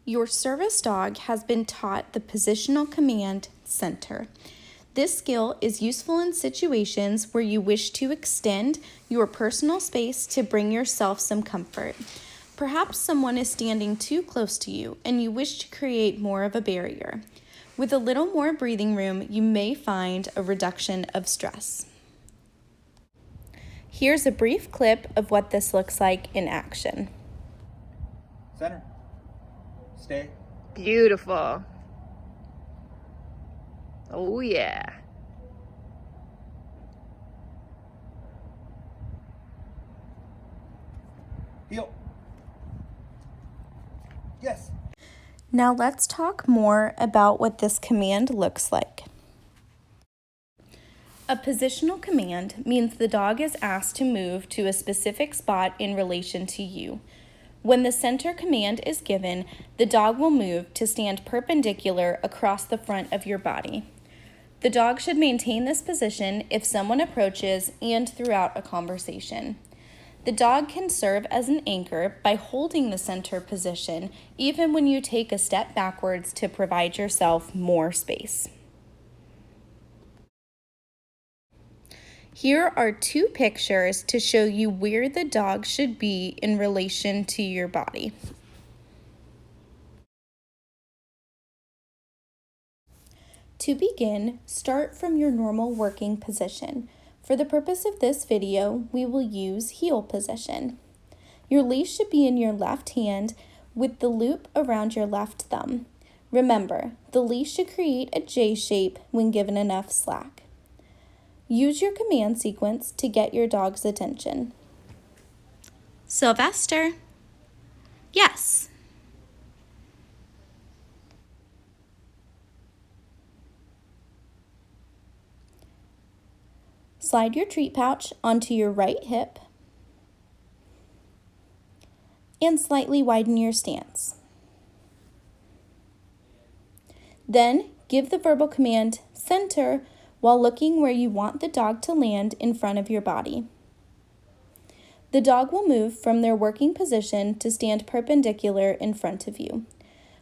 Your service dog has been taught the positional command center. This skill is useful in situations where you wish to extend your personal space to bring yourself some comfort. Perhaps someone is standing too close to you and you wish to create more of a barrier. With a little more breathing room, you may find a reduction of stress. Here's a brief clip of what this looks like in action. Center. Stay. Beautiful. Oh yeah. Heel. Yes. Now let's talk more about what this command looks like. A positional command means the dog is asked to move to a specific spot in relation to you. When the center command is given, the dog will move to stand perpendicular across the front of your body. The dog should maintain this position if someone approaches and throughout a conversation. The dog can serve as an anchor by holding the center position even when you take a step backwards to provide yourself more space. Here are two pictures to show you where the dog should be in relation to your body. To begin, start from your normal working position. For the purpose of this video, we will use heel position. Your leash should be in your left hand with the loop around your left thumb. Remember, the leash should create a J shape when given enough slack. Use your command sequence to get your dog's attention. Sylvester. Yes. Slide your treat pouch onto your right hip and slightly widen your stance. Then give the verbal command center while looking where you want the dog to land in front of your body. The dog will move from their working position to stand perpendicular in front of you.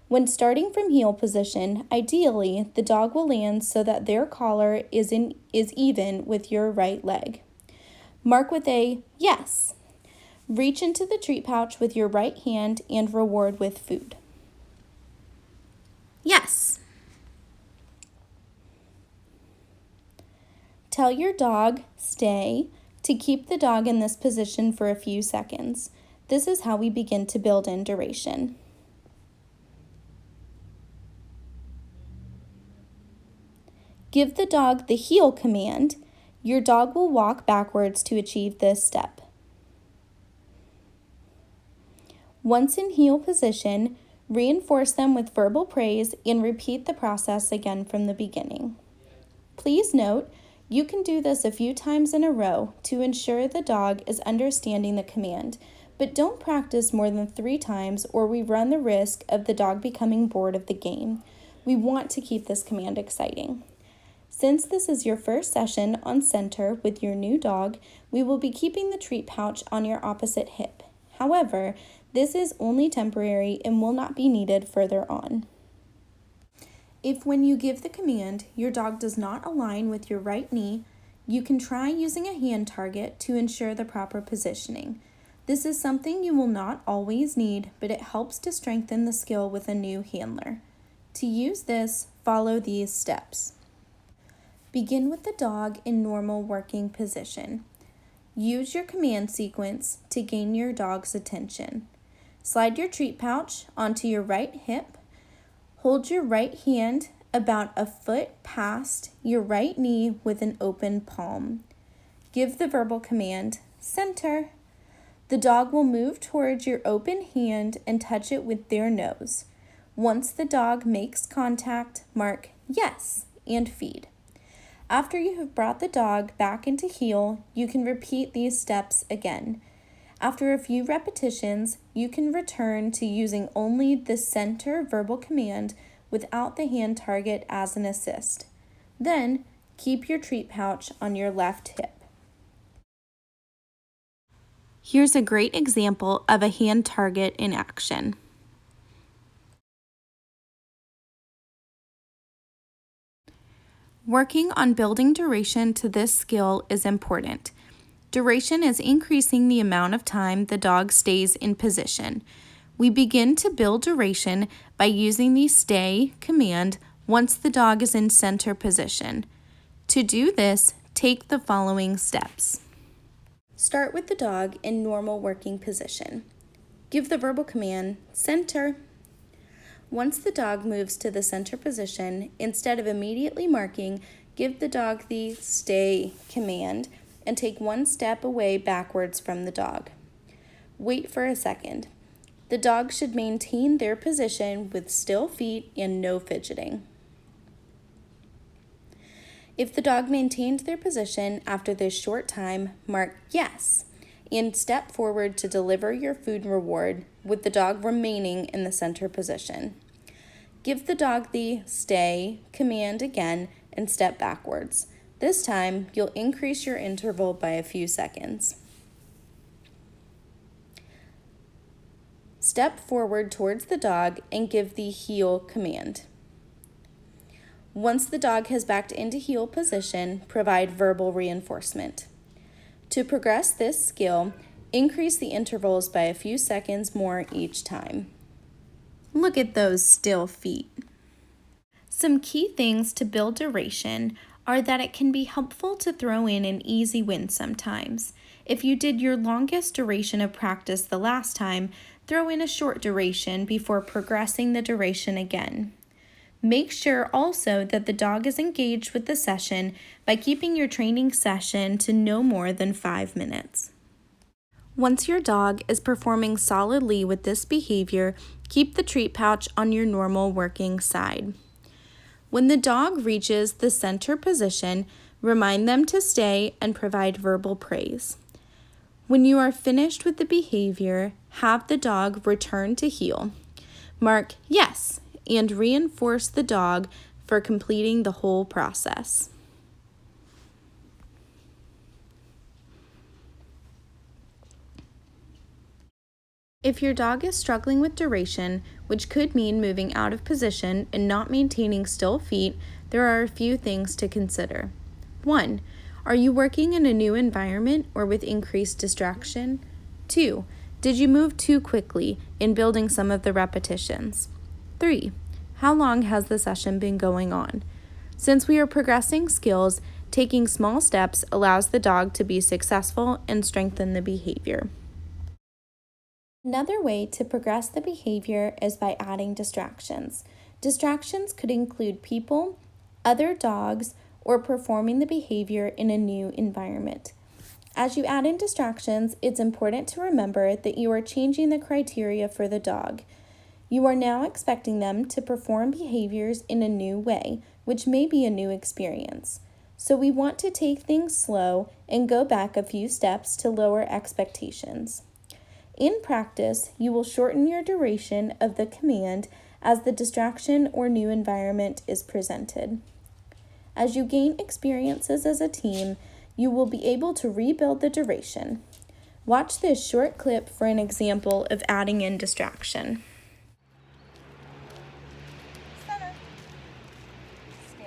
When starting from heel position, ideally, the dog will land so that their collar is even with your right leg. Mark with a yes. Reach into the treat pouch with your right hand and reward with food. Yes. Tell your dog, stay, to keep the dog in this position for a few seconds. This is how we begin to build in duration. Give the dog the heel command. Your dog will walk backwards to achieve this step. Once in heel position, reinforce them with verbal praise and repeat the process again from the beginning. Please note, you can do this a few times in a row to ensure the dog is understanding the command, but don't practice more than 3 times or we run the risk of the dog becoming bored of the game. We want to keep this command exciting. Since this is your first session on center with your new dog, we will be keeping the treat pouch on your opposite hip. However, this is only temporary and will not be needed further on. If when you give the command, your dog does not align with your right knee, you can try using a hand target to ensure the proper positioning. This is something you will not always need, but it helps to strengthen the skill with a new handler. To use this, follow these steps. Begin with the dog in normal working position. Use your command sequence to gain your dog's attention. Slide your treat pouch onto your right hip. Hold your right hand about a foot past your right knee with an open palm. Give the verbal command, center. The dog will move towards your open hand and touch it with their nose. Once the dog makes contact, mark yes and feed. After you have brought the dog back into heel, you can repeat these steps again. After a few repetitions, you can return to using only the center verbal command without the hand target as an assist. Then, keep your treat pouch on your left hip. Here's a great example of a hand target in action. Working on building duration to this skill is important. Duration is increasing the amount of time the dog stays in position. We begin to build duration by using the stay command once the dog is in center position. To do this, take the following steps. Start with the dog in normal working position. Give the verbal command, center. Once the dog moves to the center position, instead of immediately marking, give the dog the stay command and take one step away backwards from the dog. Wait for a second. The dog should maintain their position with still feet and no fidgeting. If the dog maintained their position after this short time, mark yes and step forward to deliver your food reward with the dog remaining in the center position. Give the dog the stay command again and step backwards. This time, you'll increase your interval by a few seconds. Step forward towards the dog and give the heel command. Once the dog has backed into heel position, provide verbal reinforcement. To progress this skill, increase the intervals by a few seconds more each time. Look at those still feet. Some key things to build duration are that it can be helpful to throw in an easy win sometimes. If you did your longest duration of practice the last time, throw in a short duration before progressing the duration again. Make sure also that the dog is engaged with the session by keeping your training session to no more than 5 minutes. Once your dog is performing solidly with this behavior, keep the treat pouch on your normal working side. When the dog reaches the center position, remind them to stay and provide verbal praise. When you are finished with the behavior, have the dog return to heel. Mark yes and reinforce the dog for completing the whole process. If your dog is struggling with duration, which could mean moving out of position and not maintaining still feet, there are a few things to consider. 1. Are you working in a new environment or with increased distraction? 2. Did you move too quickly in building some of the repetitions? 3. How long has the session been going on? Since we are progressing skills, taking small steps allows the dog to be successful and strengthen the behavior. Another way to progress the behavior is by adding distractions. Distractions could include people, other dogs, or performing the behavior in a new environment. As you add in distractions, it's important to remember that you are changing the criteria for the dog. You are now expecting them to perform behaviors in a new way, which may be a new experience. So we want to take things slow and go back a few steps to lower expectations. In practice, you will shorten your duration of the command as the distraction or new environment is presented. As you gain experiences as a team, you will be able to rebuild the duration. Watch this short clip for an example of adding in distraction. Center. Stay.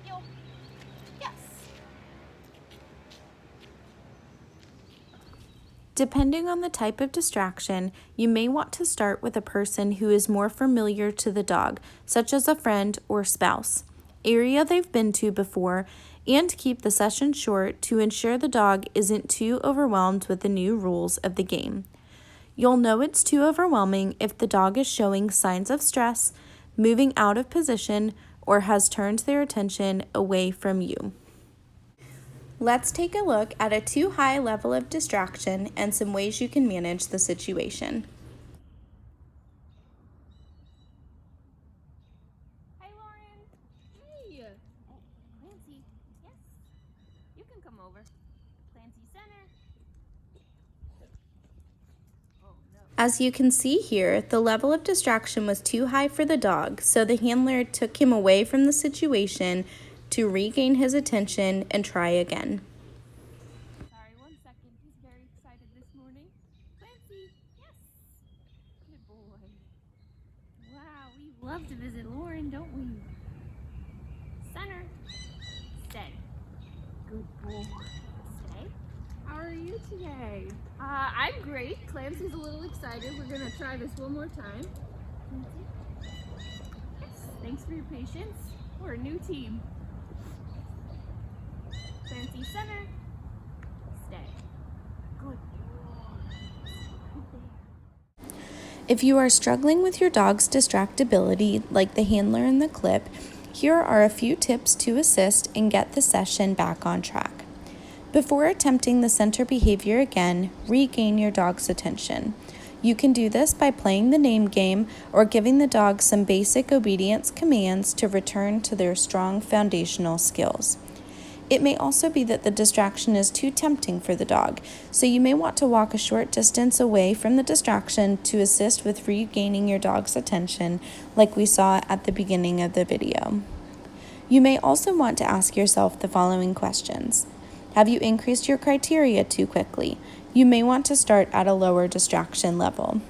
Heel. Yes. Depending on the type of distraction, you may want to start with a person who is more familiar to the dog, such as a friend or spouse, area they've been to before, and keep the session short to ensure the dog isn't too overwhelmed with the new rules of the game. You'll know it's too overwhelming if the dog is showing signs of stress, moving out of position, or has turned their attention away from you. Let's take a look at a too high level of distraction and some ways you can manage the situation. Hi, Lauren. Hey, Oh, Clancy. Yes. You can come over. Clancy, center. Oh, no. As you can see here, the level of distraction was too high for the dog, so the handler took him away from the situation to regain his attention and try again. Sorry, 1 second. He's very excited this morning. Clancy. Yes. boy. Wow, we love to visit Lauren, don't we? Center. Stay. Good boy. Stay. How are you today? I'm great. Clancy's a little excited. We're gonna try this one more time. Clancy? Yes. Thanks for your patience. We're a new team. Clancy, center. Stay. Good boy. Right there. If you are struggling with your dog's distractibility, like the handler in the clip, here are a few tips to assist and get the session back on track. Before attempting the center behavior again, regain your dog's attention. You can do this by playing the name game or giving the dog some basic obedience commands to return to their strong foundational skills. It may also be that the distraction is too tempting for the dog, so you may want to walk a short distance away from the distraction to assist with regaining your dog's attention, like we saw at the beginning of the video. You may also want to ask yourself the following questions. Have you increased your criteria too quickly? You may want to start at a lower distraction level.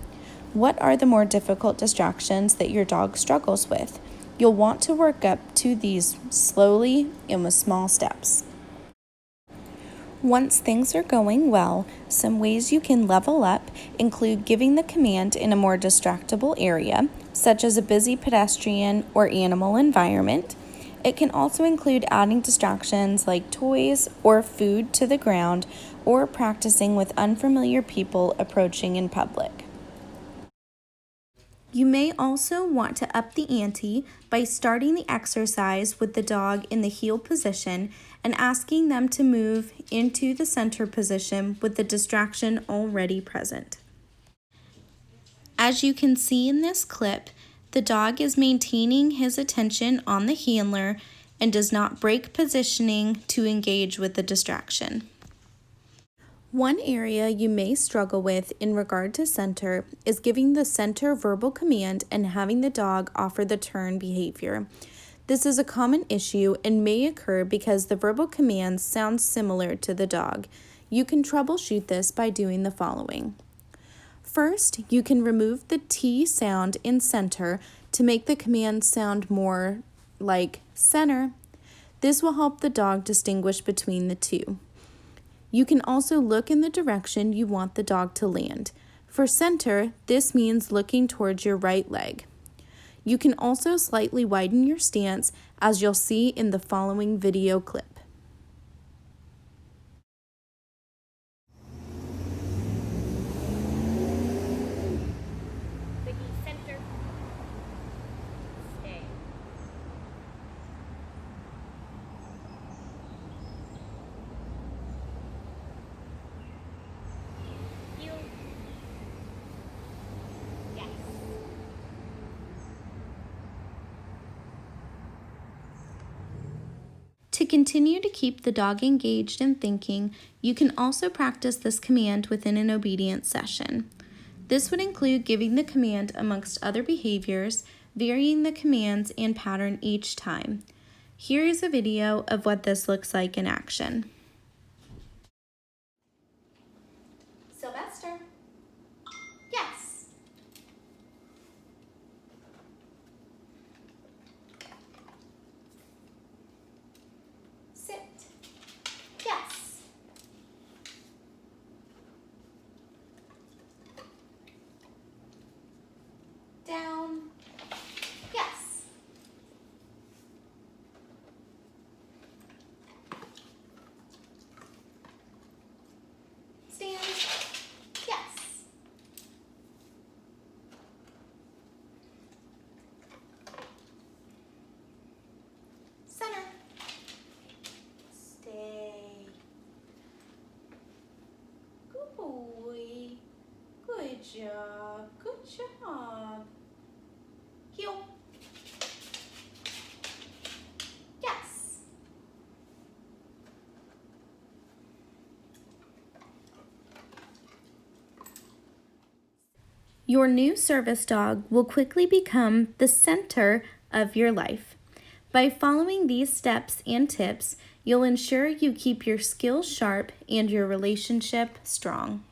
What are the more difficult distractions that your dog struggles with? You'll want to work up to these slowly and with small steps. Once things are going well, some ways you can level up include giving the command in a more distractible area, such as a busy pedestrian or animal environment. It can also include adding distractions like toys or food to the ground or practicing with unfamiliar people approaching in public. You may also want to up the ante by starting the exercise with the dog in the heel position and asking them to move into the center position with the distraction already present. As you can see in this clip, the dog is maintaining his attention on the handler and does not break positioning to engage with the distraction. One area you may struggle with in regard to center is giving the center verbal command and having the dog offer the turn behavior. This is a common issue and may occur because the verbal commands sound similar to the dog. You can troubleshoot this by doing the following. First, you can remove the T sound in center to make the command sound more like center. This will help the dog distinguish between the two. You can also look in the direction you want the dog to land. For center, this means looking towards your right leg. You can also slightly widen your stance, as you'll see in the following video clip. Biggie, center. Stay. Heel. Yes. To continue to keep the dog engaged and thinking, you can also practice this command within an obedience session. This would include giving the command amongst other behaviors, varying the commands and pattern each time. Here is a video of what this looks like in action. Sylvester. Yes. Sit. Yes. Down. Yes. Stand. Yes. Center. Stay. Good boy. Good job. Good job. Heel. Yes. Your new service dog will quickly become the center of your life. By following these steps and tips, you'll ensure you keep your skills sharp and your relationship strong.